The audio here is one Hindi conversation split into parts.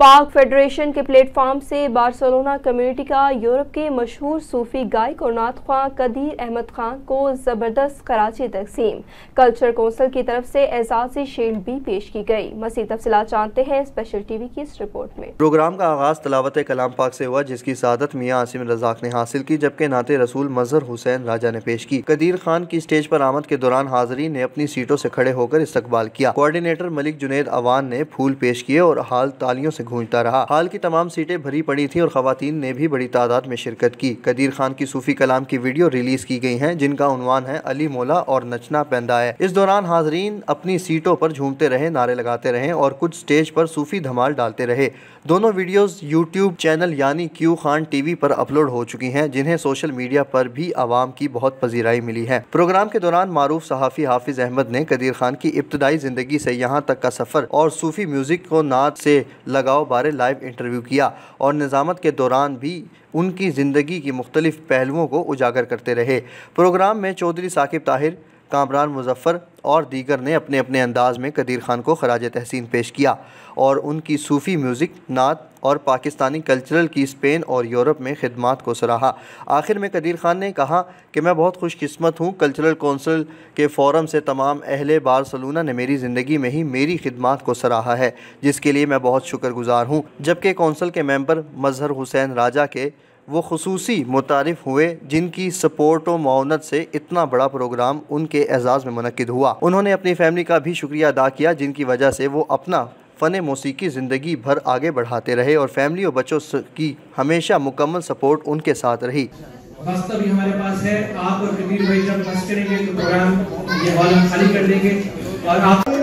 पाक फेडरेशन के प्लेटफॉर्म से बार्सिलोना कम्युनिटी का यूरोप के मशहूर सूफी गायक और नात ख्वां कदीर अहमद खान को ज़बरदस्त कराची तकसीम। कल्चर कौंसिल की तरफ से एजाज़ी शील्ड भी पेश की गई। मज़ीद तफसीलात जानते हैं स्पेशल टीवी की इस रिपोर्ट में। प्रोग्राम का आगाज़ तलावत कलाम पाक से हुआ, जिसकी सादत मियाँ आसिम रज़ाक ने हासिल की, जबकि नाते रसूल मजहर हुसैन राजा ने पेश की। कदीर खान की स्टेज पर आमद के दौरान हाज़रीन ने अपनी सीटों से खड़े होकर इस्तकबाल किया। कोऑर्डिनेटर मलिक जुनैद अवान ने फूल पेश किए और हाल तालियों से गूंजता रहा। हाल की तमाम सीटें भरी पड़ी थी और खवातीन ने भी बड़ी तादाद में शिरकत की। कदीर खान की सूफी कलाम की वीडियो रिलीज की गई है, जिनका उन्वान है अली मौला और नचना पैंदा है। इस दौरान हाजरीन अपनी सीटों पर झूमते रहे, नारे लगाते रहे और कुछ स्टेज पर सूफी धमाल डालते रहे। दोनों वीडियोस यूट्यूब चैनल यानी क्यू खान टीवी पर अपलोड हो चुकी हैं, जिन्हें सोशल मीडिया पर भी आवाम की बहुत पजीराई मिली है। प्रोग्राम के दौरान मारूफ सहाफ़ी हाफिज अहमद ने कदीर खान की इब्तदाई जिंदगी से यहाँ तक का सफ़र और सूफी म्यूजिक को नात से लगाव बारे लाइव इंटरव्यू किया और निज़ामत के दौरान भी उनकी ज़िंदगी की मुख्तलिफ पहलुओं को उजागर करते रहे। प्रोग्राम में चौधरी साकिब ताहिर, कामरान मुजफ्फर और दीगर ने अपने अपने अंदाज में कदीर खान को खराज तहसीन पेश किया और उनकी सूफ़ी म्यूज़िक, नात और पाकिस्तानी कल्चरल की स्पेन और यूरोप में खिदमात को सराहा। आखिर में कदीर खान ने कहा कि मैं बहुत खुशकिस्मत हूँ, कल्चरल कौंसिल के फ़ोरम से तमाम अहले बार्सिलोना ने मेरी ज़िंदगी में ही मेरी खिदमात को सराहा है, जिसके लिए मैं बहुत शुक्रगुजार हूँ। जबकि कौंसिल के मेंबर मजहर हुसैन राजा के वो खुसूसी मुतारिफ हुए, जिनकी सपोर्ट और मुआवनत से इतना बड़ा प्रोग्राम उनके एजाज़ में मुनक्किद हुआ। उन्होंने अपनी फैमिली का भी शुक्रिया अदा किया, जिनकी वजह से वो अपना फ़न मौसीकी ज़िंदगी भर आगे बढ़ाते रहे और फैमिली और बच्चों की हमेशा मुकम्मल सपोर्ट उनके साथ रही। रास्ता भी हमारे पास है। आप और कदीर भाई जब बस करेंगे तो प्रोग्राम ये हॉल हम खाली कर देंगे और आप मेरा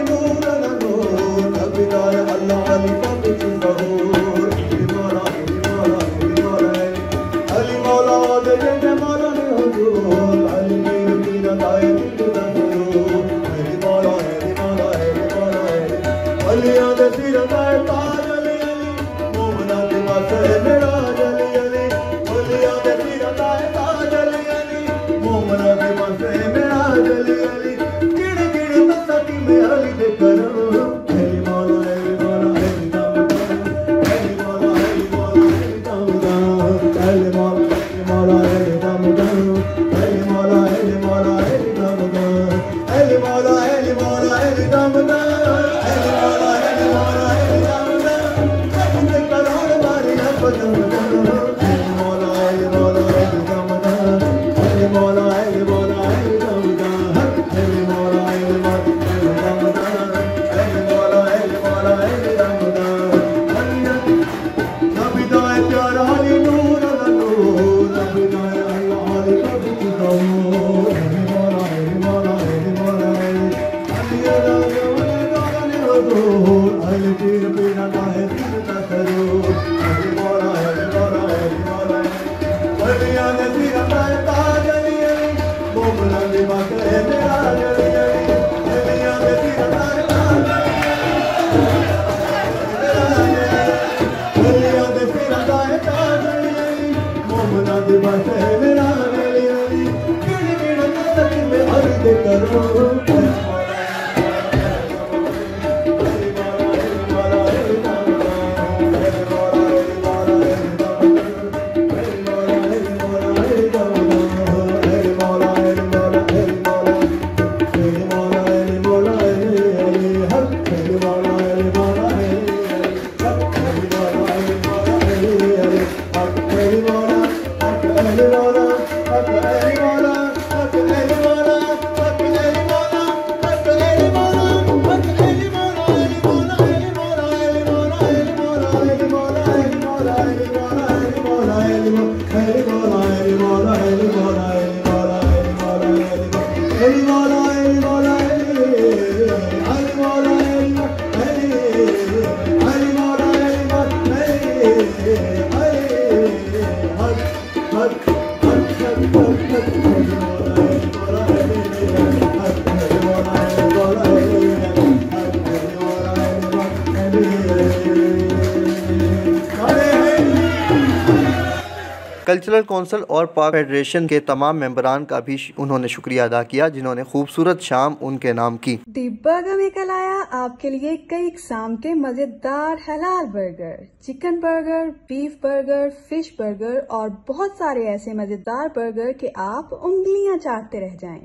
कल्चरल कौंसिल और पाक फेडरेशन के तमाम मेंबरान का भी उन्होंने शुक्रिया अदा किया, जिन्होंने खूबसूरत शाम उनके नाम की। दी बर्गर मेकर लाया आपके लिए कई इकसाम के मजेदार हलाल burger, chicken burger, beef burger, fish burger और बहुत सारे ऐसे मजेदार बर्गर कि आप उंगलियां चाटते रह जाएं।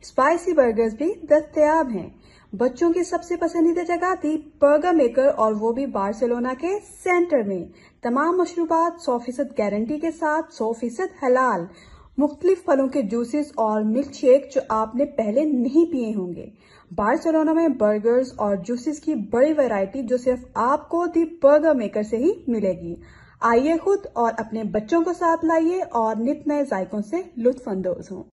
स्पाइसी बर्गर्स भी दस्तयाब हैं। बच्चों की सबसे पसंदीदा जगह थी बर्गर मेकर, और वो भी बार्सिलोना के सेंटर में। तमाम मशरूबात 100% गारंटी के साथ, 100% हलाल, मुख्तलिफ फलों के जूसेस और मिल्क शेक जो आपने पहले नहीं पिए होंगे। बार्सिलोना में बर्गर्स और जूसेस की बड़ी वैरायटी जो सिर्फ आपको दी बर्गर मेकर से ही मिलेगी। आइए खुद और अपने बच्चों को साथ लाइए और नित नए जायकों से लुत्फ अंदोज हों।